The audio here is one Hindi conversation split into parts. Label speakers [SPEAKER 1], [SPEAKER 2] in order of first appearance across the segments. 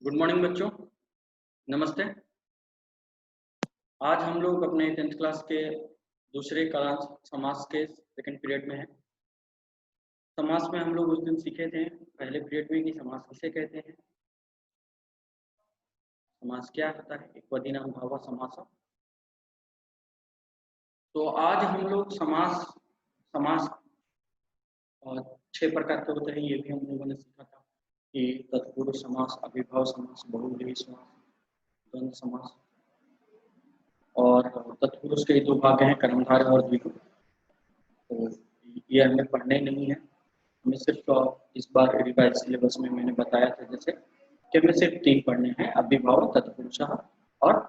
[SPEAKER 1] गुड मॉर्निंग बच्चों, नमस्ते। आज हम लोग अपने 10th क्लास के दूसरे कालांश समास के सेकंड पीरियड में हैं। समास में हम लोग उस दिन सीखे थे पहले पीरियड में कि समास किसे कहते हैं, समास क्या होता है, एक पदी नाम भावा समास। तो आज हम लोग समास समास 6 प्रकार के होते हैं, ये भी हम लोगों ने सीखा था कि तत्पुरुष समास, अविभाव समास, बहुव्रीहि समास, द्वंद्व समास। और तत्पुरुष के 2 भाग हैं, कर्मधारय और द्विगु। तो ये हमें पढ़ने नहीं है, हमें सिर्फ इस बार रिवाइज सिलेबस में मैंने बताया था जैसे कि हमें सिर्फ 3 पढ़ने हैं, अविभाव, तत्पुरुष और।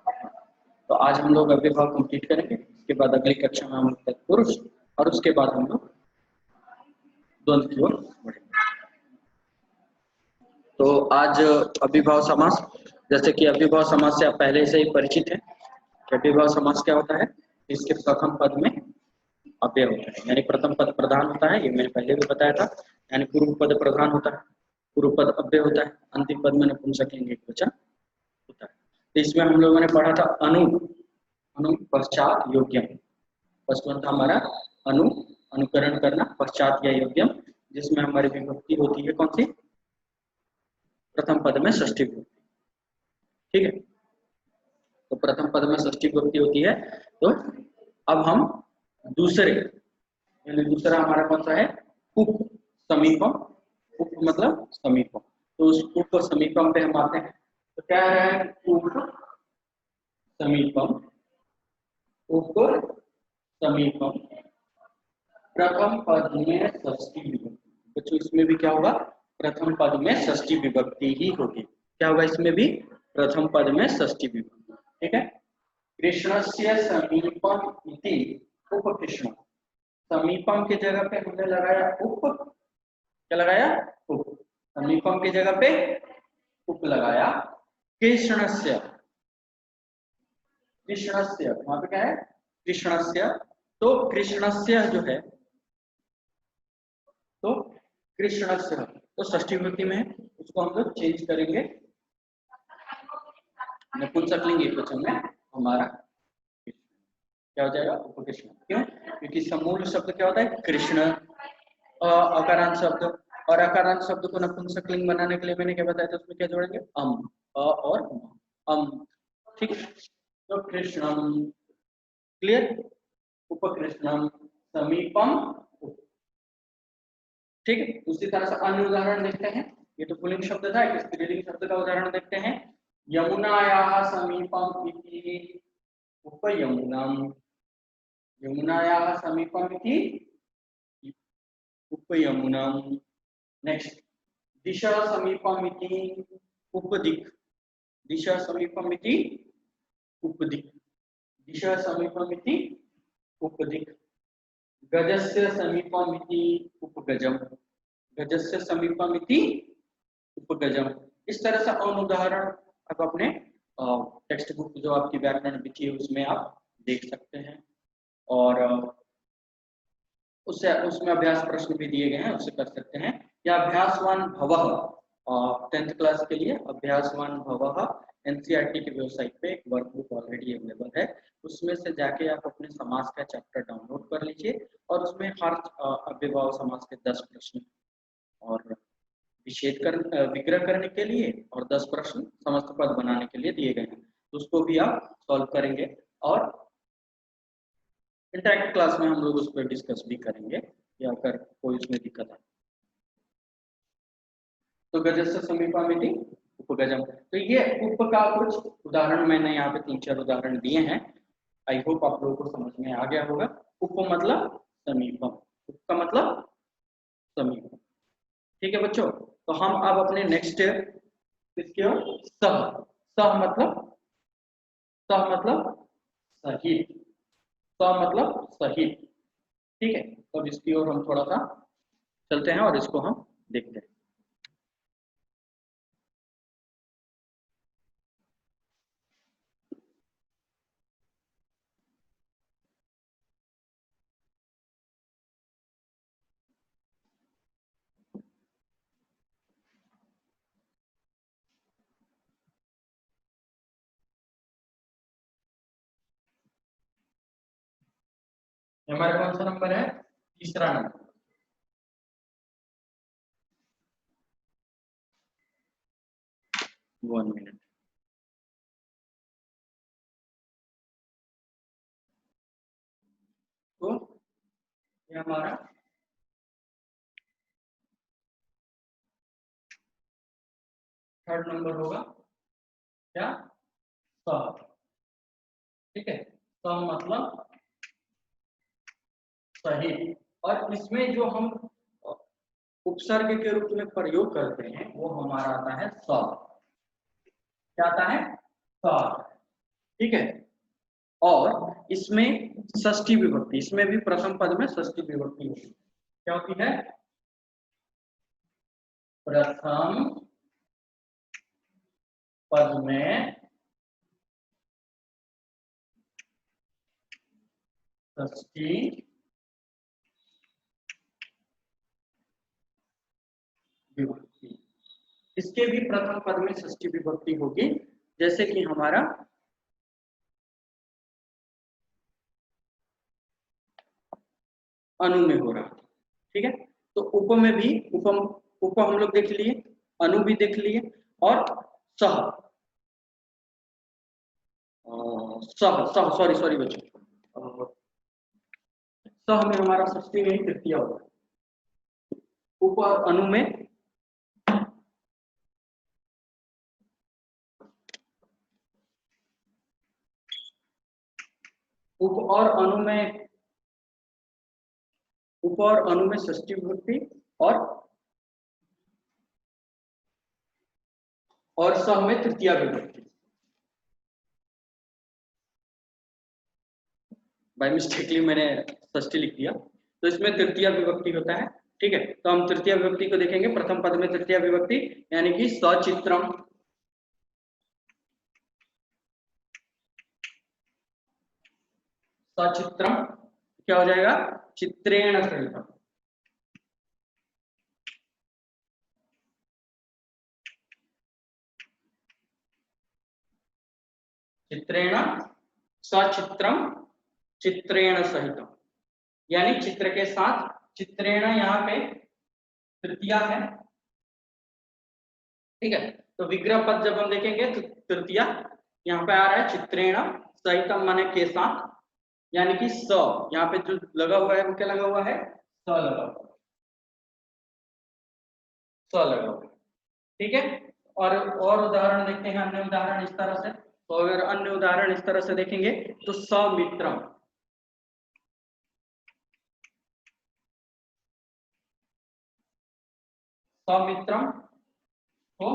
[SPEAKER 1] तो आज हम लोग अविभाव कंप्लीट करेंगे, इसके बाद अगली कक्षा में हम लोग तत्पुरुष और उसके बाद हम लोग द्वंद्व की ओर बढ़ेंगे। तो आज अविभाव समास, जैसे कि अविभाव समास से आप पहले से ही परिचित हैं। अविभाव समास क्या होता है, इसके प्रथम पद में अव्यय होता है, यानी प्रथम पद प्रधान होता है, ये मैंने पहले भी बताया था। यानी पूर्व पद प्रधान होता है, पूर्व पद अव्यय होता है, अंतिम पद में नपुंसकलिंग एकवचन होता है। तो इसमें हम लोगों ने पढ़ा था अनु पश्चात योग्यम। फर्स्ट वन था हमारा अनुकरण करना, पश्चात या योग्यम, जिसमें हमारी विभक्ति होती है कौन सी, प्रथम पद में षष्ठी विभक्ति। ठीक है, तो प्रथम पद में षष्ठी विभक्ति होती है। तो अब हम दूसरा हमारा कौन सा है, उप समीपम। उप मतलब समीपम, तो उस उप समीपम पे हम आते हैं। तो क्या है, उप समीपम, उप समीपम प्रथम पद में षष्ठी विभक्ति। बच्चों इसमें भी क्या होगा, प्रथम पद में षष्ठी विभक्ति ही होगी। क्या होगा, इसमें भी प्रथम पद में षष्ठी विभक्ति। ठीक है, कृष्णस्य समीपम इति उपकृष्ण। समीपम की जगह पे हमने लगाया उप, क्या लगाया, उप। समीपम की जगह पे उप लगाया। कृष्णस्य, कृष्णस्य वहां पे क्या है, कृष्णस्य। तो कृष्णस्य जो है, तो कृष्णस्य तो षष्ठी विभक्ति में है, उसको हम लोग चेंज करेंगे नपुंसकलिंग एकवचन में। हमारा क्या हो जाएगा, उपकृष्ण। क्यों, क्योंकि समूल शब्द क्या होता है, कृष्ण, अकारांत शब्द, और अकारांत शब्द को नपुंसकलिंग बनाने के लिए मैंने क्या बताया था, उसमें क्या जोड़ेंगे, अ और अम। ठीक, तो कृष्णम, क्लियर, उपकृष्णम, समीपम। ठीक है, उसी तरह से अन्य उदाहरण देखते हैं। ये तो पुल्लिंग शब्द था, एक स्त्रीलिंग शब्द का उदाहरण देखते हैं। यमुनायाः समीपम इति उपयमुनम। यमुनायाः समीपम इति उपयमुनम। नेक्स्ट, दिशा समीपम इति उपदिक्। दिशा समीपम इति उपदिक्। दिशा समीपम इति उपदिक्। गजस्य समीपम इति उपगजम। गजस्य समीपम इति उपगजम। इस तरह से और उदाहरण आप अपने टेक्स्ट बुक जो आपकी व्याकरण विधि है उसमें आप देख सकते हैं। और उससे उसमें अभ्यास प्रश्न भी दिए गए हैं, उससे कर सकते हैं। या अभ्यासवान भवः, 10th क्लास के लिए अभ्यासवान भवः एनसीईआरटी की वेबसाइट पे एक वर्कबुक ऑलरेडी अवेलेबल है, उसमें से जाके आप अपने समास का चैप्टर डाउनलोड कर लीजिए। और उसमें हर अव्ययभाव समास के 10 प्रश्न और विग्रह करने के लिए और 10 प्रश्न समस्त पद बनाने के लिए दिए गए हैं, तो उसको भी आप सॉल्व करेंगे। और इंटरेक्टिव क्लास में हम लोग उस पर डिस्कस भी करेंगे, या अगर कोई उसमें दिक्कत है तो। गजस्य समीपम इति उपगजम, तो ये उप का कुछ उदाहरण मैंने यहाँ पे 3-4 उदाहरण दिए हैं। आई होप आप लोगों को समझ में आ गया होगा। उप मतलब समीपम, उप का मतलब समीपम। ठीक है बच्चों, तो हम अब अपने नेक्स्ट इसके ओर सह। सह मतलब, सह मतलब सहित, सह मतलब सहित। ठीक है, तो अब इसकी ओर हम थोड़ा सा चलते हैं और इसको हम देखते हैं। ये हमारा कौन सा नंबर है? तीसरा नंबर। One minute. तो ये हमारा थर्ड नंबर होगा क्या? सह। ठीक है, सह मतलब सही। और इसमें जो हम उपसर्ग के रूप में प्रयोग करते हैं वो हमारा आता है स। क्या आता है? स। ठीक है। और इसमें षष्ठी विभक्ति, इसमें भी प्रथम पद में षष्ठी विभक्ति होती है। क्या होती है? प्रथम पद में षष्ठी विभक्ति। इसके भी प्रथम पद में षष्ठी विभक्ति होगी, जैसे कि हमारा अनु में हो रहा है। ठीक है, तो उप में भी उपम, उप हम लोग देख लिए, अनु भी देख लिए, और सह, सह सह सॉरी सॉरी बच्चों, सह में हमारा षष्ठी में ही तृतीय होगा। उप और अनु में उप और अनु में उप और अनु में षष्ठी विभक्ति, और सह में तृतीया विभक्ति। बाय मिस्टेकली मैंने षष्ठी लिख दिया, तो इसमें तृतीया विभक्ति होता है। ठीक है, तो हम तृतीया विभक्ति को देखेंगे। प्रथम पद में तृतीया विभक्ति यानी कि सचित्रम, सचित्रम क्या हो जाएगा? चित्रेण सहितम। चित्रेण, सचित्रम चित्रेण सहितम, यानी चित्र के साथ। चित्रेण यहाँ पे तृतीया है। ठीक है, तो विग्रह पद जब हम देखेंगे तो तृतीया यहाँ पे आ रहा है। चित्रेण सहितम माने के साथ, यानी कि स यहाँ पे जो लगा हुआ है वो क्या लगा हुआ है? स लगा हुआ है, स लगा हुआ है। ठीक है, और उदाहरण देखते हैं, अन्य उदाहरण इस तरह से। तो अगर अन्य उदाहरण इस तरह से देखेंगे तो समित्रम, समित्रम तो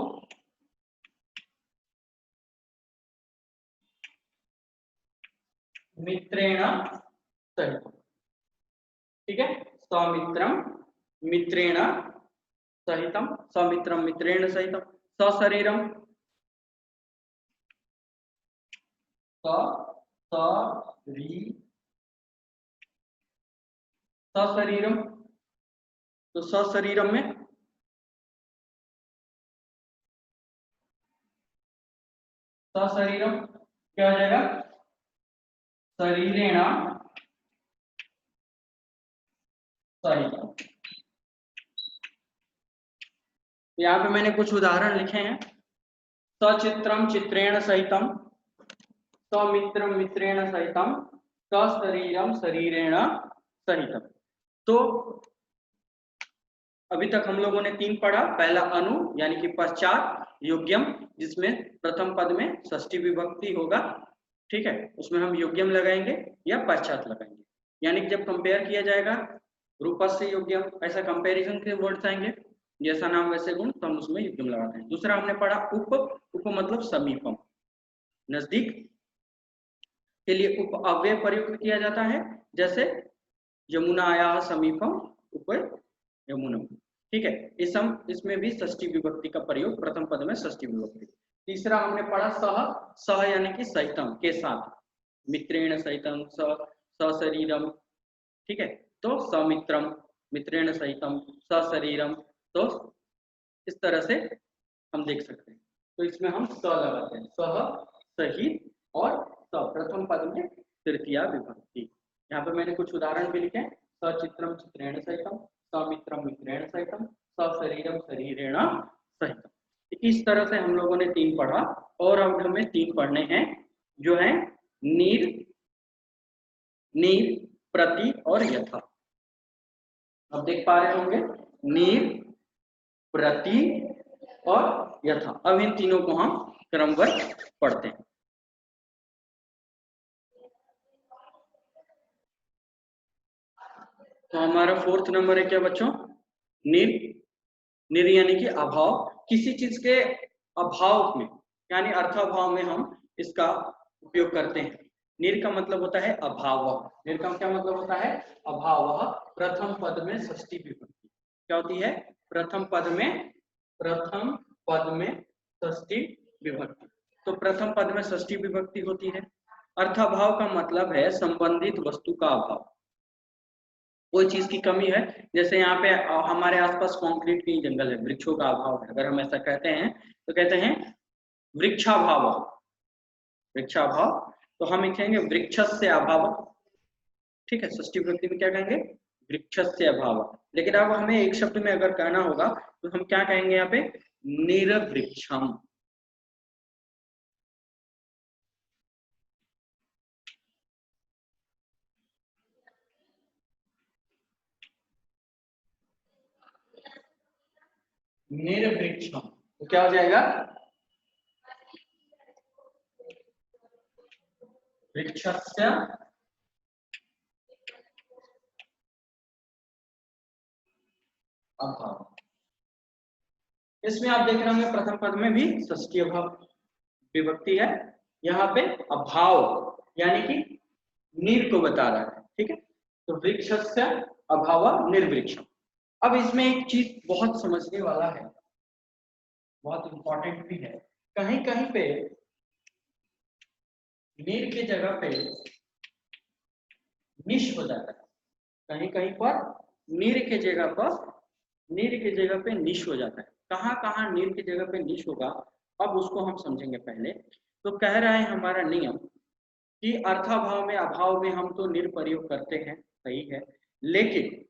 [SPEAKER 1] मित्रेण सहित। ठीक है, समित्रम मित्रेण सहितम, समित्रम मित्रेण सहितम। सशरीरम, सशरीरम, तो सशरीरम में सशरीरम क्या हो जाएगा? शरीरेण सहितम। यहाँ पे मैंने कुछ उदाहरण लिखे हैं। सचित्रम चित्रेण सहितम, समित्रम मित्रेण सहितम, सशरीरम शरीरेण सहितम। तो अभी तक हम लोगों ने तीन पढ़ा। पहला अनु यानी कि पश्चात, योग्यम जिसमें प्रथम पद में षष्ठी विभक्ति होगा। ठीक है, उसमें हम योग्यम लगाएंगे या पश्चात लगाएंगे, यानी कि जब कंपेयर किया जाएगा रूपस्य योग्यम, ऐसा कंपैरिजन के वर्ड्स आएंगे, जैसा नाम वैसे गुण, तो हम उसमें योग्यम लगाते हैं। दूसरा हमने पढ़ा उप, उप मतलब समीपम, नजदीक के लिए उप अव्यय प्रयुक्त किया जाता है, जैसे यमुनाया समीपम उप यमुनम। ठीक है, इसमें भी षष्ठी विभक्ति का प्रयोग, प्रथम पद में षष्ठी विभक्ति। तीसरा हमने पढ़ा सह, सह यानी कि सहितम के साथ, मित्रेण सहितम, सशरीरम। ठीक है, तो समित्रम मित्रेण सहितम, सशरीरम। तो इस तरह से हम देख सकते हैं। तो इसमें हम स लगाते हैं, सह, सहित और स, प्रथम पद में तृतीया विभक्ति। यहाँ पे मैंने कुछ उदाहरण भी लिखे, सचित्रम चित्रेण सहितम, समित्रम मित्रेण सहितम, सशरीरम शरीरेण सहितम। इस तरह से हम लोगों ने 3 पढ़ा और अब हमें 3 पढ़ने हैं जो है नीर, नीर, प्रति और यथा। अब देख पा रहे होंगे नीर, प्रति और यथा। अब इन तीनों को हम क्रमबद्ध पढ़ते हैं। तो हमारा 4th नंबर है क्या बच्चों? निर। निर यानी कि अभाव, किसी चीज के अभाव में यानी अर्थाभाव में हम इसका उपयोग करते हैं। निर का मतलब होता है अभाव। निर का क्या मतलब होता है? अभाव। प्रथम पद में षष्ठी विभक्ति क्या होती है? प्रथम पद में षष्ठी विभक्ति। तो प्रथम पद में षष्ठी विभक्ति होती है। अर्थाभाव का मतलब है संबंधित वस्तु का अभाव, कोई चीज की कमी है। जैसे यहाँ पे हमारे आसपास कंक्रीट की जंगल है, वृक्षों का अभाव है, अगर हम ऐसा कहते हैं तो कहते हैं वृक्षाभाव। वृक्षाभाव, तो हम लिखेंगे वृक्षस्य अभाव। ठीक है, षष्ठी विभक्ति में क्या कहेंगे? वृक्षस्य अभाव। लेकिन अब हमें एक शब्द में अगर कहना होगा तो हम क्या कहेंगे यहाँ पे? निर्वृक्षम। निर्वृक्षम तो क्या हो जाएगा? वृक्षस्य अभाव। इसमें आप देख रहे होंगे प्रथम पद में भी षष्ठी अभाव विभक्ति है, यहाँ पे अभाव यानी कि नीर को बता रहा है। ठीक है, तो वृक्षस्य अभाव निर्वृक्षम। अब इसमें एक चीज बहुत समझने वाला है, बहुत इंपॉर्टेंट भी है। कहीं कहीं पे नीर की जगह पे निश हो जाता है, कहीं कहीं पर नीर के जगह पे निश हो जाता है। कहाँ कहाँ नीर की जगह पे निश होगा अब उसको हम समझेंगे पहले। तो कह रहा है हमारा नियम कि अर्थाभाव में अभाव में हम तो निर प्रयोग करते हैं, सही है, लेकिन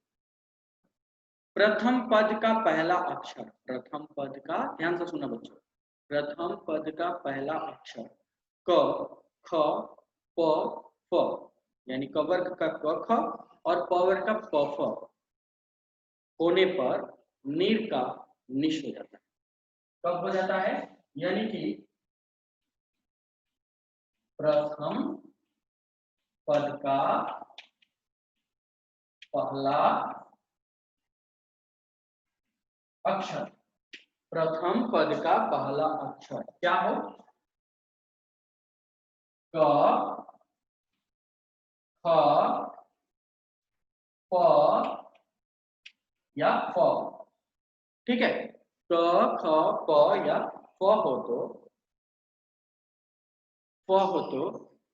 [SPEAKER 1] प्रथम पद का पहला अक्षर, प्रथम पद का, ध्यान से सुनना बच्चों, प्रथम पद का पहला अक्षर क, ख, प, फ यानी क वर्ग का क ख और प वर्ग का प फ होने पर नीर का निश हो जाता है। कब हो जाता है? यानी कि प्रथम पद का पहला अक्षर, प्रथम पद का पहला अक्षर क्या हो? क, ख, प या फ। ठीक है, क, ख, प या फ हो तो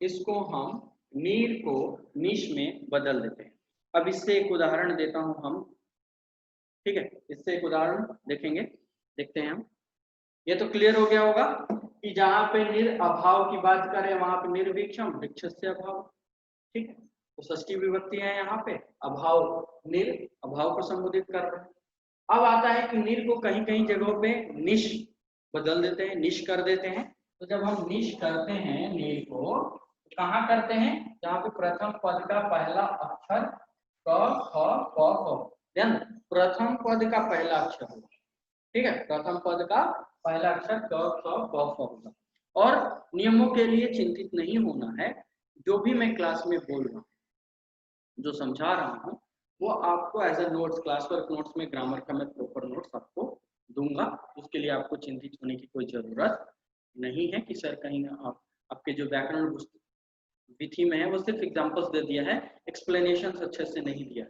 [SPEAKER 1] इसको हम नीर को निश में बदल देते हैं। अब इससे एक उदाहरण देता हूं हम। ठीक है, इससे एक उदाहरण देखेंगे, देखते हैं हम। ये तो क्लियर हो गया होगा कि जहां पे निर अभाव की बात करें वहां पे निर्विक्षम वृक्षस्य अभाव। ठीक है, तो षष्ठी विभक्ति है यहाँ पे, अभाव, निर अभाव को संबोधित कर रहे हैं। अब आता है कि निर को कहीं कहीं जगहों पे निश बदल देते हैं, निश कर देते हैं। तो जब हम निश करते हैं निर को, तो कहाँ करते हैं? जहाँ पे प्रथम पद का पहला अक्षर क, ख, प, फ, ध्यान, प्रथम पद का पहला अक्षर होगा। ठीक है, प्रथम पद का पहला अक्षर क, ख, प, फ होगा। और नियमों के लिए चिंतित नहीं होना है, जो भी मैं क्लास में बोल रहा हूँ, जो समझा रहा हूँ, वो आपको as a notes, class work notes में ग्रामर का मैं प्रॉपर नोट्स आपको दूंगा। उसके लिए आपको चिंतित होने की कोई जरूरत नहीं है कि सर कहीं आपके जो व्याकरण विधि में है वो सिर्फ एग्जांपल्स दे दिया है, एक्सप्लेनेशन अच्छे से नहीं दिया,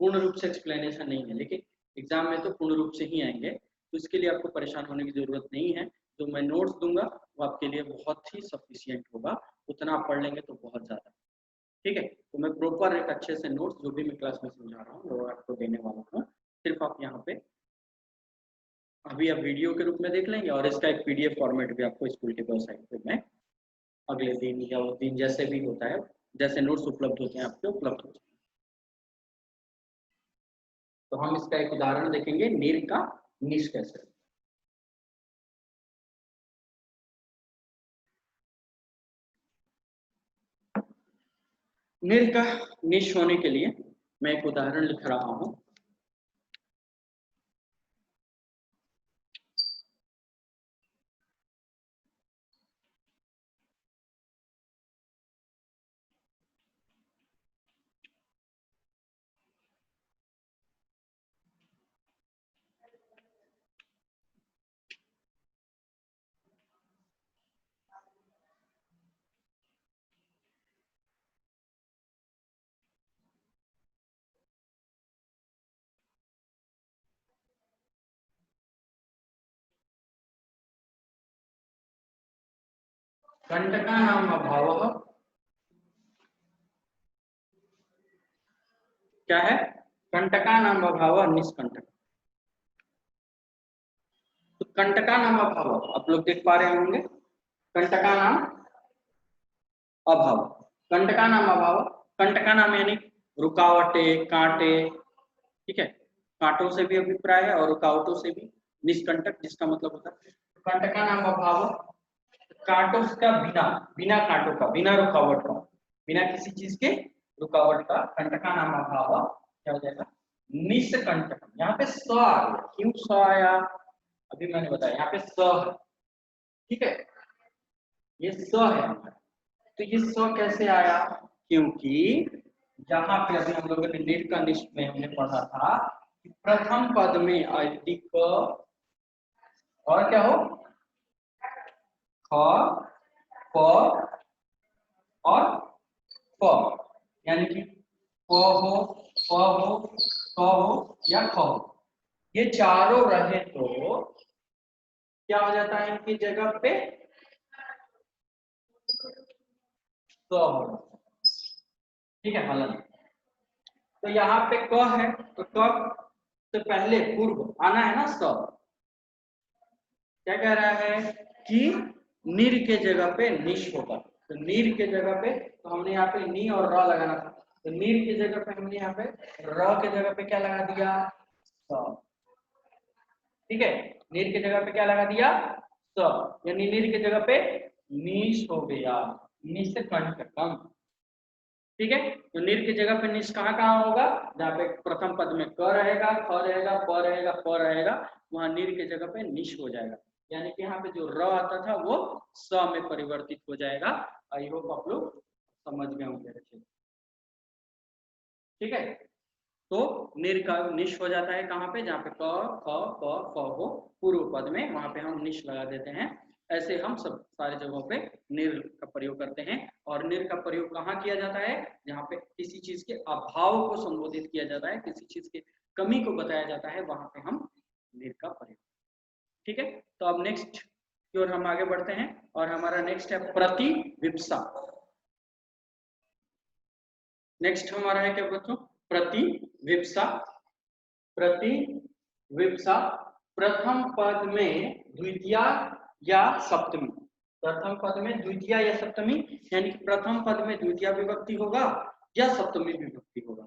[SPEAKER 1] पूर्ण रूप से एक्सप्लेनेशन नहीं है। लेकिन एग्जाम में तो पूर्ण रूप से ही आएंगे, तो इसके लिए आपको परेशान होने की जरूरत नहीं है। जो मैं नोट्स दूंगा वो आपके लिए बहुत ही सफिशियंट होगा, उतना आप पढ़ लेंगे तो बहुत ज्यादा। ठीक है, तो मैं प्रॉपर एक अच्छे से नोट्स जो भी मैं क्लास में समझा रहा हूँ वो आपको देने वाला हूँ। सिर्फ आप यहाँ पे अभी आप वीडियो के रूप में देख लेंगे और इसका एक पीडीएफ फॉर्मेट भी आपको स्कूल के वेबसाइट पे मैं अगले दिन या उस दिन जैसे भी होता है जैसे नोट्स उपलब्ध होते हैं आपके उपलब्ध होते हैं। तो हम इसका एक उदाहरण देखेंगे, नीर का निश कैसे। नीर का निश होने के लिए मैं एक उदाहरण लिख रहा हूं। कंटका नाम अभाव क्या है? कंटका नाम अभाव निष्कंटक। तो कंटका नाम अभाव आप लोग देख पा रहे होंगे, कंटका नाम अभाव, कंटका नाम अभाव, कंटका नाम यानी रुकावटें, कांटे, ठीक है, कांटों से भी अभिप्राय है और रुकावटों से भी। निष्कंटक जिसका मतलब होता है कंटका नाम अभाव, कांटों का बिना, बिना कांटों का, बिना रुकावट का, बिना किसी चीज के रुकावट का कंटका नाम अभाव क्या हो जाएगा? निष्कंटक। यहाँ पे स आ गया, क्यों स आया अभी मैंने बताया, यहाँ पे स है, ठीक है, ये स है हमारा। तो ये स कैसे आया? क्योंकि यहाँ पे अभी हम लोगों ने नीट का निष्ठ में हमने पढ़ा था कि प्रथम पद में अधिक और क्या हो, ख, प और फ, यानी कि प हो, प हो, क हो या ख हो, ये चारों रहे तो क्या हो जाता है इनकी जगह पे स हो, ठीक है, हलन। तो यहाँ पे क है तो क से पहले पूर्व आना है ना स। क्या कह रहा है कि नीर के जगह पे निश होगा, तो नीर के जगह पे, तो हमने यहाँ पे नी और र लगाना था, तो नीर की जगह पे हमने यहाँ पे र के जगह पे क्या लगा दिया? स, ठीक है, नीर की जगह पे क्या लगा दिया? स, यानी नीर की जगह पे निश हो गया, निष्कंटकम, ठीक है। तो नीर की जगह पे निश कहाँ कहाँ होगा? जहाँ पे प्रथम पद में क रहेगा, ख रहेगा, प रहेगा, प रहेगा, वहां नीर की जगह पे निश हो जाएगा, यानी कि यहाँ पे जो र आता था वो स में परिवर्तित हो जाएगा। आई होप आप लोग समझ गए होंगे अच्छे, ठीक है। तो नीर का निश हो जाता है कहाँ पे? जहाँ पे क, ख, प, फ हो पूर्व पद में, वहां पे हम निश लगा देते हैं। ऐसे हम सब सारे जगहों पे निर का प्रयोग करते हैं। और निर का प्रयोग कहाँ किया जाता है? जहाँ पे किसी चीज के अभाव को संबोधित किया जाता है, किसी चीज की कमी को बताया जाता है, वहां पे हम निर का प्रयोग, ठीक है। तो अब नेक्स्ट की ओर हम आगे बढ़ते हैं और हमारा नेक्स्ट है प्रतिविप्सा। नेक्स्ट हमारा है क्या बच्चों? प्रतिविप्सा। प्रतिविप्सा प्रथम पद में द्वितीया या सप्तमी, प्रथम पद में द्वितीया या सप्तमी, यानी कि प्रथम पद में द्वितीया विभक्ति होगा या सप्तमी विभक्ति होगा,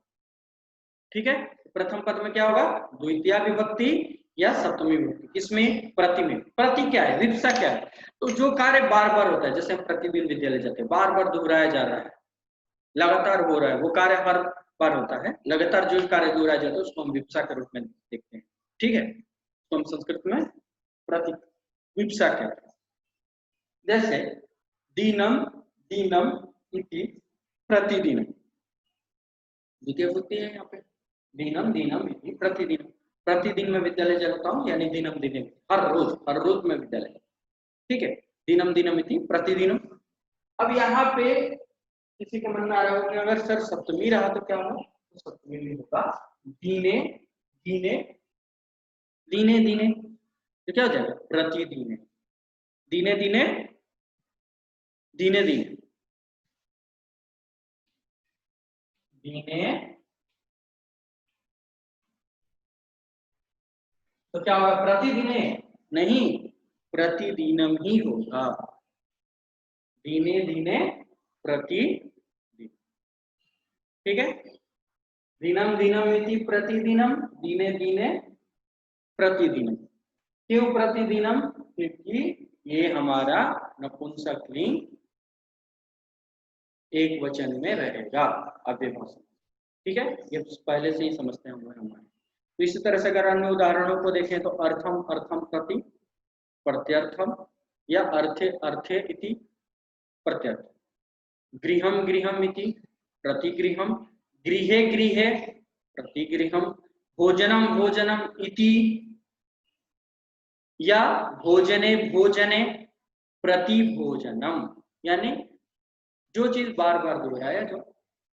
[SPEAKER 1] ठीक है। प्रथम पद में क्या होगा? द्वितीया विभक्ति या सप्तमी विभक्ति, किसमें? प्रति में। प्रति क्या है? विप्सा क्या है? तो जो कार्य बार बार होता है, जैसे हम प्रतिदिन विद्यालय जाते हैं, बार बार दोहराया जा रहा है, लगातार हो रहा है, वो कार्य हर बार होता है, लगातार जो कार्य दोहराया जाता है उसको हम विप्सा के रूप में देखते हैं, ठीक है। तो हम संस्कृत में प्रति विप्सा कहते हैं। जैसे दीनम दीनम इति प्रतिदिन, द्वितीय विभक्ति है यहाँ पे, दीनम दीनम इति प्रतिदिन, प्रतिदिन में विद्यालय जाता हूँ, यानी दीनम दीनम, हर रोज में विद्यालय, ठीक है। दीनम दीनम इति प्रतिदिन। अब यहाँ पे किसी के मन में आ रहा हो कि अगर सर सप्तमी रहा तो क्या होगा? तो सप्तमी में होगा दीने दीने दीने दीने, तो क्या हो जाएगा? प्रतिदिने, दीने दीने दीने दीने दीने, तो क्या होगा? प्रतिदिने नहीं, प्रतिदिनम ही होगा, दीने दीने प्रतिदिन, ठीक है, दिनम दिनम इति प्रतिदिनम, दिने दिने प्रतिदिनम। क्यों प्रतिदिनम? क्योंकि ये हमारा नपुंसकलिंग एक वचन में रहेगा अव्ययभाव समास। ठीक है, ये पहले से ही समझते हैं हम हमारे। तो इसी तरह से अगर अन्य उदाहरणों को देखें तो अर्थम अर्थम प्रति प्रत्यर्थम या अर्थे अर्थे इति प्रत्यर्थ, गृहम गृहम इति प्रतिगृहम, गृहे गृहे प्रतिगृहम, भोजनम भोजनम इति या भोजने भोजने प्रतिभोजनम। यानी जो चीज बार बार दोहराया, जो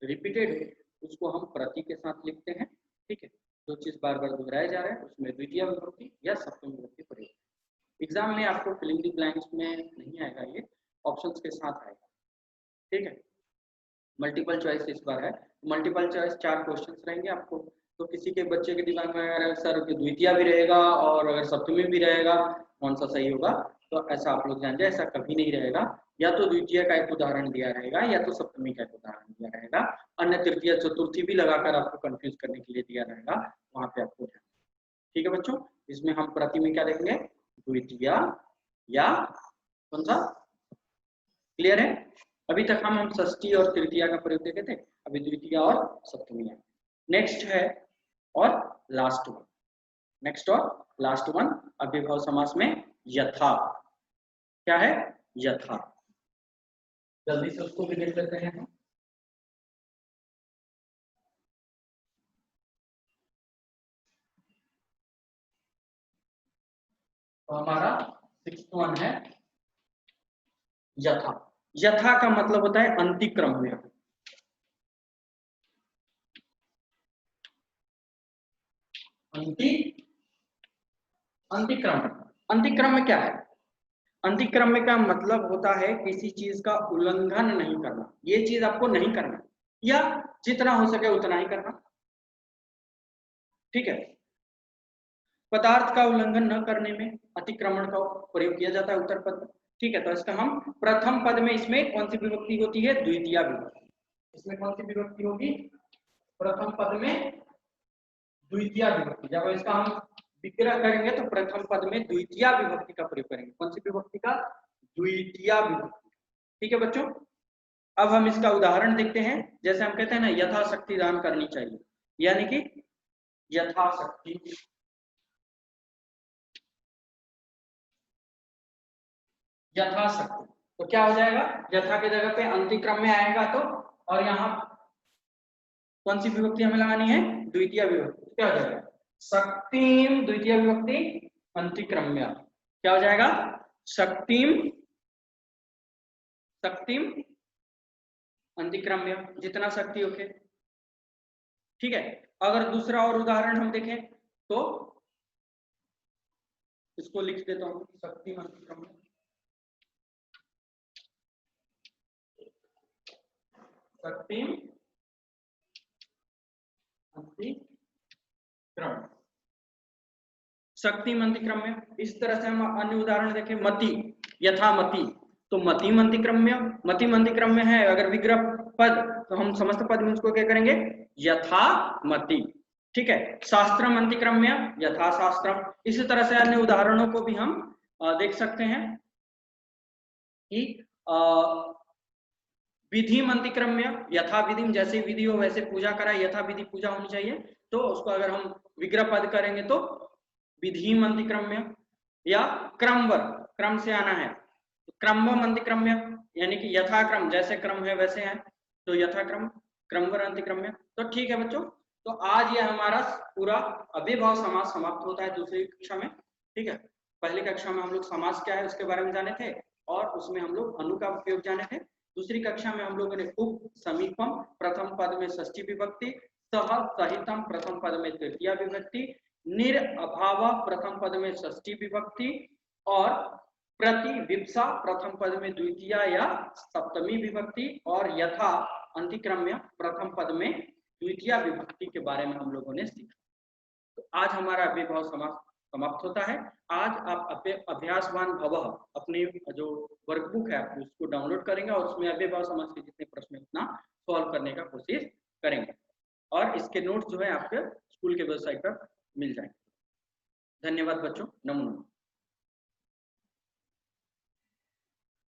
[SPEAKER 1] रिपीटेड है, उसको हम प्रति के साथ लिखते हैं। ठीक है, जो चीज बार बार दोहराया जा रहा है उसमें द्वितीय विभक्ति या सप्तमी विभक्ति प्रयोग। एग्जाम में आपको फिलिंग द ब्लैंक्स में नहीं आएगा, ये ऑप्शंस के साथ आएगा। ठीक है, मल्टीपल चॉइस इस बार है, मल्टीपल चॉइस 4 क्वेश्चंस रहेंगे आपको। तो किसी के बच्चे के दिमाग में अगर सर द्वितीय भी रहेगा और अगर सप्तमी भी रहेगा, कौन सा सही होगा? तो ऐसा आप लोग जान जाए, ऐसा कभी नहीं रहेगा। या तो द्वितीय का एक उदाहरण दिया रहेगा या तो सप्तमी का एक उदाहरण दिया रहेगा, अन्य तृतीय चतुर्थी भी लगाकर आपको कंफ्यूज करने के लिए दिया रहेगा, वहां पे आपको। ठीक है बच्चों, इसमें हम प्रति में क्या देखेंगे? द्वितीय या कौन सा? क्लियर है? अभी तक हम षष्ठी और तृतीया का प्रयोग देखे थे, अभी द्वितीय और सप्तमी है। नेक्स्ट है और लास्ट वन, नेक्स्ट और लास्ट वन अव्ययभाव समास में यथा। क्या है? यथा। जल्दी से उसको भी देख लेते हैं हम। तो हमारा 6th वन है यथा। यथा का मतलब होता है अंतिक्रम्य। अंतिक्रम्य, अंतिक्रम्य क्या है? अंतिक्रम्य का मतलब होता है किसी चीज का उल्लंघन नहीं करना, ये चीज आपको नहीं करना या जितना हो सके उतना ही करना। ठीक है, पदार्थ का उल्लंघन न करने में अतिक्रमण का प्रयोग किया जाता है उत्तर पद में। ठीक है, तो इसका हम प्रथम पद में इसमें कौन सी विभक्ति होती है? द्वितीय विभक्ति। इसमें कौन सी विभक्ति होगी? प्रथम पद में द्वितीय विभक्ति। जब इसका हम विग्रह करेंगे तो प्रथम पद में द्वितीय विभक्ति का प्रयोग करेंगे। कौन सी विभक्ति का? द्वितीय विभक्ति। ठीक है बच्चों, अब हम इसका उदाहरण देखते हैं। जैसे हम कहते हैं ना, यथाशक्ति दान करनी चाहिए, यानी कि यथाशक्ति, यथाशक्ति। तो क्या हो जाएगा? यथा के जगह पे अंतिक्रम में आएगा तो, और यहाँ कौन सी विभक्ति हमें लगानी है? द्वितीय विभक्ति। क्या हो जाएगा? शक्तिम, द्वितीय विभक्ति अंतिक्रम्य। क्या हो जाएगा? शक्तिम, शक्तिम अंतिक्रम्य, जितना शक्ति ओके। ठीक है, अगर दूसरा और उदाहरण हम देखें तो इसको लिख देता हूं, शक्तिम अंतिक्रम्य। शक्तिम अंतिक्रम्य, शक्ति अंतिक्रम्य। इस तरह से हम अन्य उदाहरण देखें, मति, यथा मति, तो मति अंतिक्रम्य, मति अंतिक्रम्य है। अगर विग्रह पद तो हम समस्त पद में उसको क्या करेंगे? यथा मति। ठीक है, शास्त्रम अंतिक्रम्य, यथा शास्त्रम। इसी तरह से अन्य उदाहरणों को भी हम देख सकते हैं कि विधि अंतिक्रम्य, यथा विधि, जैसे विधि हो वैसे पूजा कराए, यथा विधि पूजा होनी चाहिए। तो उसको अगर हम विग्रह पद करेंगे तो विधि अंतिक्रम्य, या क्रमवर, क्रम से आना है तो क्रमवम अंतिक्रम्य, यानी कि यथाक्रम, जैसे क्रम है वैसे है तो यथाक्रम, क्रमवर अंतिक्रम्य। तो ठीक है बच्चों, तो आज ये हमारा पूरा अव्ययभाव समास समाप्त होता है दूसरी कक्षा में। ठीक है, पहली कक्षा में हम लोग समास क्या है उसके बारे में जाने थे और उसमें हम लोग अनु का उपयोग जाने थे। दूसरी कक्षा में हम लोगों ने उप समीपम, प्रथम पद में षष्ठी विभक्ति, सह सहितम प्रथम पद में तृतीय विभक्ति, निर अभाव प्रथम पद में षष्ठी विभक्ति, और प्रति विप्सा प्रथम पद में द्वितीय या सप्तमी विभक्ति, और यथा अंतिक्रम्य प्रथम पद में द्वितीय विभक्ति के बारे में हम लोगों ने सीखा। तो आज हमारा अव्ययभाव समास समाप्त होता है। आज आप अभ्यासवान भवः अपनी जो वर्कबुक है उसको डाउनलोड करेंगे और उसमें अव्ययभाव समास के जितने प्रश्न उतना सॉल्व करने का कोशिश करेंगे। उसके नोट्स जो है आपके स्कूल के वेबसाइट पर मिल जाएंगे। धन्यवाद बच्चों, नमो नमः।